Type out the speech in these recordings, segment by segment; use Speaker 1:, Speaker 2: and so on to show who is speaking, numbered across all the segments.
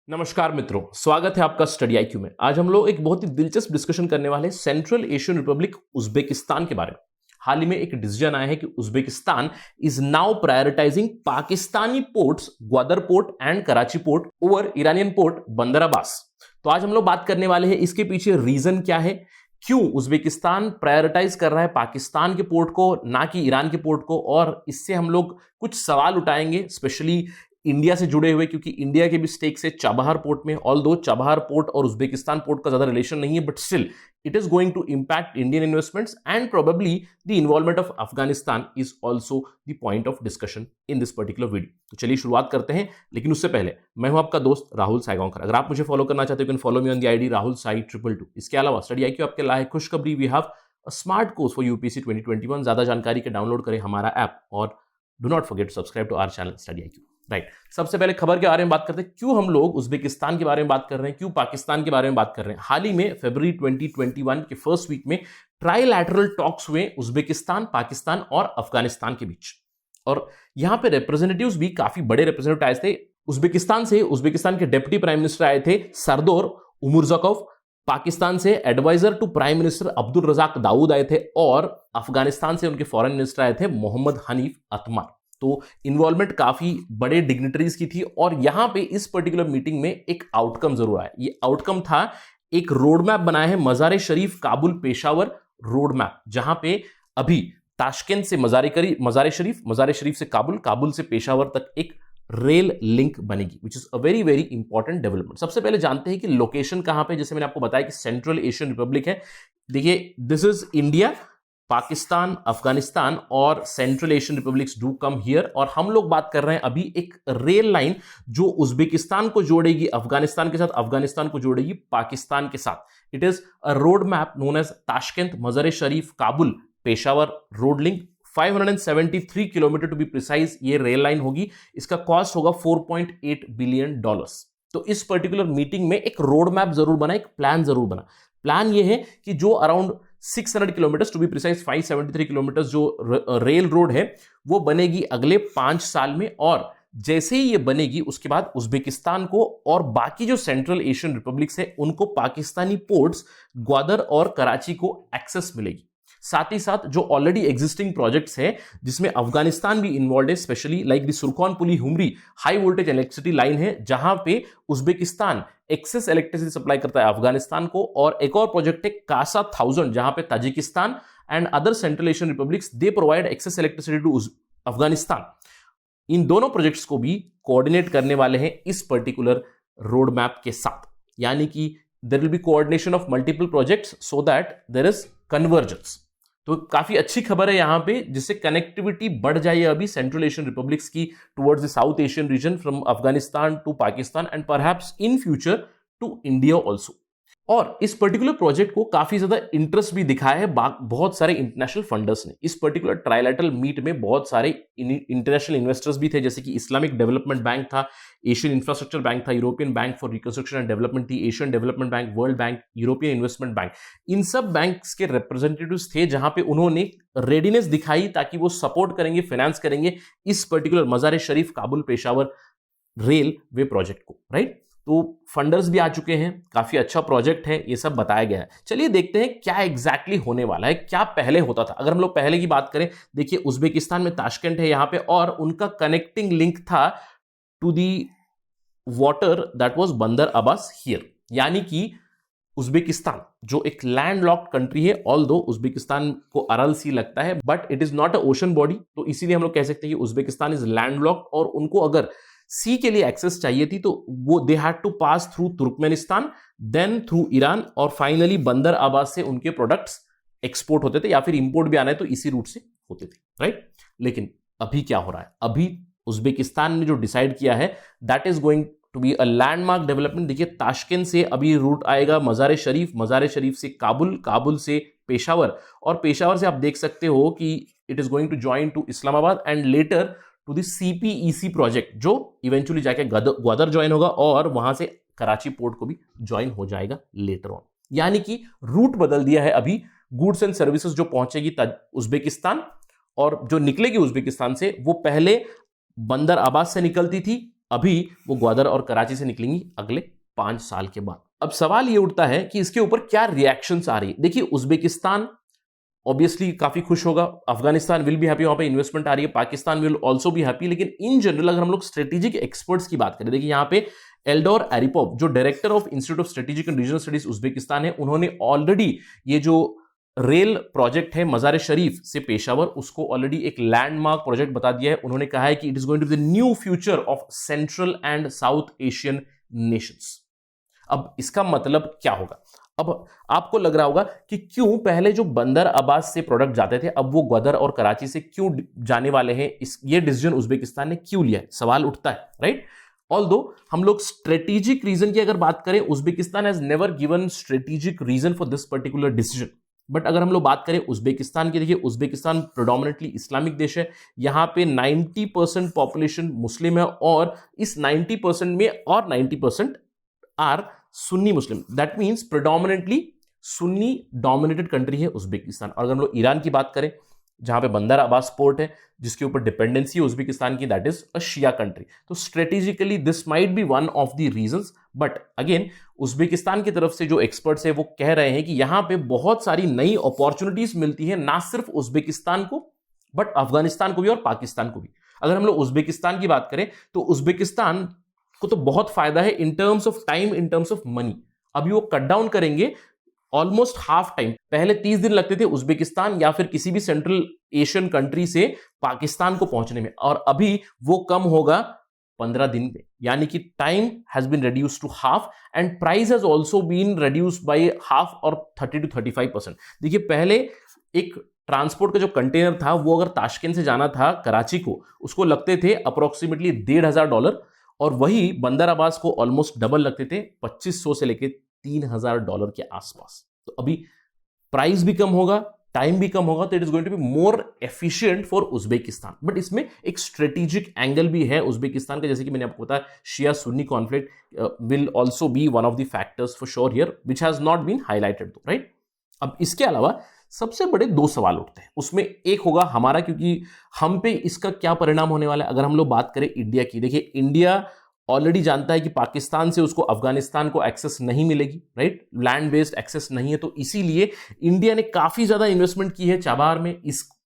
Speaker 1: नमस्कार मित्रों, स्वागत है आपका स्टडी आईक्यू में। आज हम लोग एक बहुत ही दिलचस्प डिस्कशन करने वाले हैं सेंट्रल एशियन रिपब्लिक उज्बेकिस्तान के बारे में। हाल ही में एक डिसीजन आया है कि Uzbekistan is now prioritising Pakistani ports Gwadar port and Karachi port over Iranian port बंदर अब्बास। तो आज हम लोग बात करने वाले हैं इसके पीछे रीजन क्या है, क्यों उज्बेकिस्तान प्रायोरिटाइज कर रहा है पाकिस्तान के पोर्ट को ना कि ईरान के पोर्ट को, और इससे हम लोग कुछ सवाल उठाएंगे स्पेशली इंडिया से जुड़े हुए, क्योंकि इंडिया के भी स्टेक से चाबहार पोर्ट में, ऑल्दो चाबहार पोर्ट और उज्बेकिस्तान पोर्ट का ज्यादा रिलेशन नहीं है, but still it is going to impact Indian investments and probably the involvement of Afghanistan is also the point of discussion in this particular video. तो चलिए शुरुआत करते हैं, लेकिन उससे पहले मैं हूं आपका दोस्त राहुल साइगांवकर। अगर आप मुझे फॉलो करना चाहते हो can follow me on the ID Rahul Sai 222। इसके अलावा स्टडी आईक्यू आपके लाए खुशखबरी, we have a smart course for UPSC 2021। ज्यादा जानकारी के डाउनलोड करें हमारा ऐप और do not forget to subscribe to our channel Study IQ. Right, सबसे पहले खबर के बारे में बात करते हैं। क्यों हम लोग उज्बेकिस्तान के बारे में बात कर रहे हैं, क्यों पाकिस्तान के बारे में बात कर रहे हैं। हाल ही में फरवरी 2021 के फर्स्ट वीक में ट्राइलैटरल टॉक्स हुए उज्बेकिस्तान, पाकिस्तान और अफगानिस्तान के बीच, और यहां पे रिप्रेजेंटेटिव्स भी काफी बड़े रिप्रेजेंटेटिव आए थे। उज्बेकिस्तान से उज्बेकिस्तान के डिप्टी प्राइम मिनिस्टर आए थे सरदोर उमुरज़कोव, पाकिस्तान से adviser to prime minister Abdul Razak Dawood आए थे, और अफगानिस्तान से उनके फॉरेन मिनिस्टर आए थे मोहम्मद हनीफ अतमार। तो इन्वॉल्वमेंट काफी बड़े डिग्निटरीज की थी, और यहां पे इस पर्टिकुलर मीटिंग में एक आउटकम जरूर आया। ये आउटकम था, एक रोड मैप बनाया है मजार शरीफ काबुल पेशावर रोड मैप, जहां पे अभी ताशकेंत से मजार शरीफ से काबुल, काबुल से पेशावर तक एक रेल लिंक बनेगी, which is a very very important development. सबसे पहले जानते हैं कि लोकेशन कहां पे, जैसे मैंने आपको बताया कि सेंट्रल एशियन रिपब्लिक है। देखिए, this is India, Pakistan, Afghanistan और central Asian republics do come here. और हम लोग बात कर रहे हैं अभी एक रेल लाइन जो उज्बेकिस्तान को जोड़ेगी अफगानिस्तान के साथ, अफगानिस्तान को जोड़ेगी पाकिस्तान के साथ। It is a road map known as Tashkent Mazar Sharif Kabul Peshawar road link, 573 kilometre to be precise ये रेल लाइन होगी। इसका कॉस्ट होगा $4.8 बिलियन। तो इस पर्टिकुलर मीटिंग में एक रोड मैप जरूर बना, एक प्लान जरूर बना। प्लान ये है कि जो around 600 kilometre to be precise 573 kilometre जो रेल रोड है वो बनेगी अगले 5 साल में, और जैसे ही ये बनेगी उसके बाद उज्बेकिस्तान को और बाकी जो सेंट्रल एशियन रिपब्लिक्स है उनको पाकिस्तानी पोर्ट्स ग्वादर और कराची को एक्सेस मिलेगी। साथ ही साथ जो ऑलरेडी एग्जिस्टिंग प्रोजेक्ट्स है जिसमें अफगानिस्तान भी इन्वॉल्व है, specially like the Surkhan Puli Khumri high voltage electricity line है, जहां पे उज्बेकिस्तान एक्सेस इलेक्ट्रिसिटी सप्लाई करता है अफगानिस्तान को। और एक और प्रोजेक्ट है कासा 1000, जहां पे Tajikistan and other central Asian republics they provide access electricity to Afghanistan. इन दोनों प्रोजेक्ट्स को भी कोऑर्डिनेट करने वाले हैं इस पर्टिकुलर रोड मैप के साथ, यानी कि there will be coordination of multiple projects so that there is convergence. तो काफी अच्छी खबर है यहां पे, जिससे कनेक्टिविटी बढ़ जाए अभी सेंट्रल एशियन रिपब्लिक्स की towards the south Asian region, from Afghanistan to Pakistan and perhaps in future to India also. और इस पर्टिकुलर प्रोजेक्ट को काफी ज्यादा इंटरेस्ट भी दिखाया है बहुत सारे इंटरनेशनल फंडर्स ने। इस पर्टिकुलर ट्राइलैटरल मीट में बहुत सारे इंटरनेशनल इन्वेस्टर्स भी थे, जैसे कि इस्लामिक डेवलपमेंट बैंक था, एशियन इंफ्रास्ट्रक्चर बैंक था, European bank for reconstruction and development थी, Asian development bank, world bank, European investment bank. इन सब बैंक्स के रिप्रेजेंटेटिव्स थे, जहां पे उन्होंने रेडीनेस दिखाई ताकि वो सपोर्ट करेंगे, फाइनेंस करेंगे इस पर्टिकुलर मजार शरीफ काबुल पेशावर रेल वे प्रोजेक्ट को। राइट, तो फंडर्स भी आ चुके हैं, काफी अच्छा प्रोजेक्ट है, ये सब बताया गया है। चलिए देखते हैं क्या एग्जैक्टली होने वाला है, क्या पहले होता था। अगर हम लोग पहले की बात करें, देखिए उज्बेकिस्तान में ताशकेंट है यहां पे, और उनका कनेक्टिंग लिंक था to the water that was Bandar Abbas here, यानी कि उज्बेकिस्तान जो एक लैंड लॉक्ड कंट्री है, ऑल्दो उज्बेकिस्तान को अरल सी लगता है but it is not a ocean body, तो इसीलिए हम लोग कह सकते हैं कि उज्बेकिस्तान इज लैंड लॉक्ड, और उनको अगर सी के लिए एक्सेस चाहिए थी तो वो they had to pass through Turkmenistan, then through Iran, और फाइनली बंदर अब्बास से उनके प्रोडक्ट्स एक्सपोर्ट होते थे, या फिर इंपोर्ट भी आना है तो इसी रूट से होते थे। राइट, लेकिन अभी क्या हो रहा है, अभी उज्बेकिस्तान ने जो डिसाइड किया है that is going to be a landmark development. देखिए ताशकेंत से अभी रूट आएगा मजार शरीफ से काबुल, काबुल से पेशावर, और पेशावर से आप देख सकते हो कि it is going to join to Islamabad and later to the CPEC project, जो इवेंचुअली जाके ग्वादर ज्वाइन होगा, और वहां से कराची पोर्ट को भी ज्वाइन हो जाएगा लेटर ऑन। यानी कि रूट बदल दिया है अभी, गुड्स एंड सर्विसेज जो पहुंचेगी उज्बेकिस्तान और जो निकलेगी उज्बेकिस्तान से, वो पहले बंदर अब्बास से निकलती थी, अभी वो ग्वादर और कराची से निकलेंगी अगले 5 साल के बाद। अब सवाल ये उठता है कि इसके ऊपर क्या रिएक्शंस आ रही है। देखिए, उज्बेकिस्तान ऑब्वियसली काफी खुश होगा, अफगानिस्तान विल बी हैप्पी, वहां पे इन्वेस्टमेंट आ रही है, Pakistan will also be happy. लेकिन इन जनरल अगर हम लोग स्ट्रेटेजिक एक्सपर्ट्स की बात करें, देखिए यहां पे एल्डोर एरिपोव जो director of institute of strategic and regional studies Uzbekistan है, उन्होंने ऑलरेडी ये जो रेल प्रोजेक्ट है मजार शरीफ से पेशावर, उसको ऑलरेडी एक लैंडमार्क प्रोजेक्ट बता दिया है। उन्होंने कहा है कि it is going to be the new future of central and south Asian nations. अब इसका मतलब क्या होगा? अब आपको लग रहा होगा कि क्यों पहले जो बंदर अब्बास से प्रोडक्ट जाते थे, अब वो ग्वादर और कराची से क्यों जाने वाले हैं? ये डिसीजन उज्बेकिस्तान ने क्यों लिया है, सवाल उठता है, राइट? ऑल्दो हम लोग स्ट्रेटेजिक रीजन की अगर बात करें, Uzbekistan has never given strategic region for this particular decision. But अगर हम लोग बात करें उज्बेकिस्तान की, देखिए उज्बेकिस्तान प्रोडोमिनेटली इस्लामिक देश है, यहां पे 90% पॉपुलेशन मुस्लिम है, और इस 90% में और 90% are Sunni Muslim. That means predominantly Sunni dominated country है उज्बेकिस्तान। और अगर हम लोग ईरान की बात करें, जहां पे बंदर अब्बास पोर्ट है जिसके ऊपर डिपेंडेंसी है उज्बेकिस्तान की, that is a Shia country. तो strategically this might be one of the reasons. But again Uzbekistan की तरफ से जो एक्सपर्ट्स है वो कह रहे हैं कि यहां पे बहुत सारी नई अपॉर्चुनिटीज मिलती है, ना सिर्फ उज्बेकिस्तान को बट अफगानिस्तान को भी और पाकिस्तान को भी। अगर हम लोग उज्बेकिस्तान की बात करें तो उज्बेकिस्तान को तो बहुत फायदा है in terms of time, in terms of money. अभी वो कट डाउन करेंगे ऑलमोस्ट हाफ टाइम। पहले 30 दिन लगते थे उज्बेकिस्तान या फिर किसी भी सेंट्रल एशियन कंट्री से पाकिस्तान को पहुंचने में, और अभी वो कम होगा 15 दिन में। यानी कि time has been reduced to half and price has also been reduced by half और 30 to 35%। देखिए पहले एक ट्रांसपोर्ट का जो कंटेनर था वो अगर ताशकेंत से जाना था कराची को, उसको लगते थे अप्रोक्सीमेटली $1,500, और वही बंदर अब्बास को ऑलमोस्ट डबल लगते थे, 2500 से लेके $3,000 के आसपास। तो अभी प्राइस भी कम होगा, टाइम भी कम होगा, तो it is going to be more efficient for Uzbekistan. But इसमें एक स्ट्रेटेजिक एंगल भी है उज्बेकिस्तान का, जैसे कि मैंने आपको बताया Shia Sunni conflict will also be one of the factors for sure here which has not been highlighted, right? अब इसके अलावा सबसे बड़े 2 सवाल उठते हैं, उसमें एक होगा हमारा, क्योंकि हम पे इसका क्या परिणाम होने वाला है। अगर हम लोग बात करें इंडिया की, देखिए इंडिया ऑलरेडी जानता है कि पाकिस्तान से उसको अफगानिस्तान को एक्सेस नहीं मिलेगी, राइट? लैंड बेस्ड एक्सेस नहीं है, तो इसीलिए इंडिया ने काफी ज्यादा इन्वेस्टमेंट की है चाबहार में।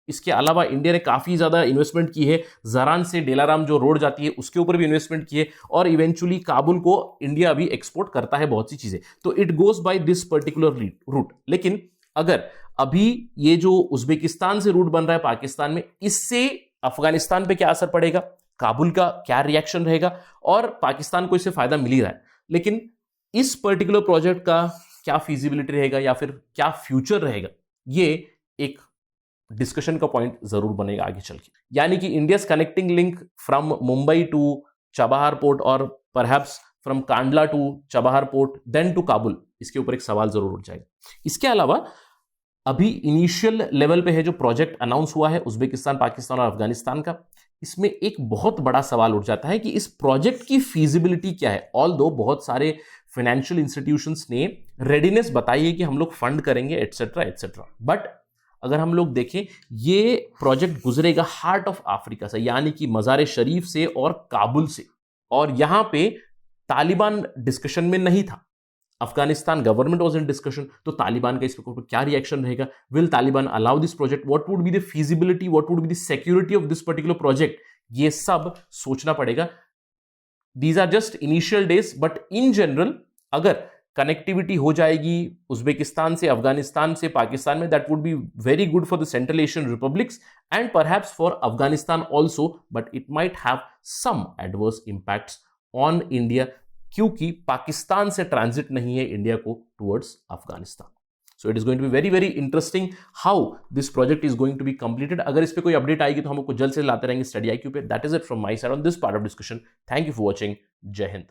Speaker 1: इसके अलावा इंडिया ने काफी ज्यादा इन्वेस्टमेंट की है जरान से डेलाराम जो रोड जाती है उसके ऊपर भी इन्वेस्टमेंट की है, और इवेंचुअली काबुल को इंडिया अभी एक्सपोर्ट करता है बहुत सी चीजें, तो it goes by this particular route. लेकिन अगर अभी ये जो उज्बेकिस्तान से रूट बन रहा है पाकिस्तान में, इससे अफगानिस्तान पे क्या असर पड़ेगा, काबुल का क्या रिएक्शन रहेगा, और पाकिस्तान को इससे फायदा मिल ही रहा है, लेकिन इस पर्टिकुलर प्रोजेक्ट का क्या फीजिबिलिटी रहेगा या फिर क्या फ्यूचर रहेगा, ये एक डिस्कशन का पॉइंट जरूर बनेगा आगे चल के। यानी कि India's connecting link from Mumbai to Chabahar port और perhaps from Kandla to Chabahar port then to Kabul, इसके ऊपर एक सवाल जरूर उठ जाएगा। इसके अलावा अभी इनिशियल लेवल पे है जो प्रोजेक्ट अनाउंस हुआ है उज्बेकिस्तान, पाकिस्तान और अफगानिस्तान का, इसमें एक बहुत बड़ा सवाल उठ जाता है कि इस प्रोजेक्ट की फीजिबिलिटी क्या है। ऑल्दो बहुत सारे फाइनेंशियल इंस्टीट्यूशंस ने रेडीनेस बताई है कि हम लोग फंड करेंगे एटसेट्रा एटसेट्रा, बट अगर हम लोग देखें ये प्रोजेक्ट गुजरेगा हार्ट ऑफ अफ्रीका से, यानी कि मजार शरीफ से और काबुल से, और यहां पे तालिबान डिस्कशन में नहीं था, Afghanistan government was in discussion. तो तालिबान का इस पर क्या रिएक्शन रहेगा, will Taliban allow this project, what would be the feasibility, what would be the security of this particular project, ये सब सोचना पड़ेगा। These are just initial days, but in general अगर कनेक्टिविटी हो जाएगी उज्बेकिस्तान से, अफगानिस्तान से, पाकिस्तान में, that would be very good for the central Asian republics and perhaps for Afghanistan also, but it might have some adverse impacts on India, क्योंकि पाकिस्तान से transit नहीं है इंडिया को towards Afghanistan. So it is going to be very very interesting how this project is going to be completed. अगर इस पे कोई update आएगी तो हम आपको जल्द से लाते रहेंगे स्टडी IQ पे। That is it from my side on this part of discussion. Thank you for watching. जय हिंद।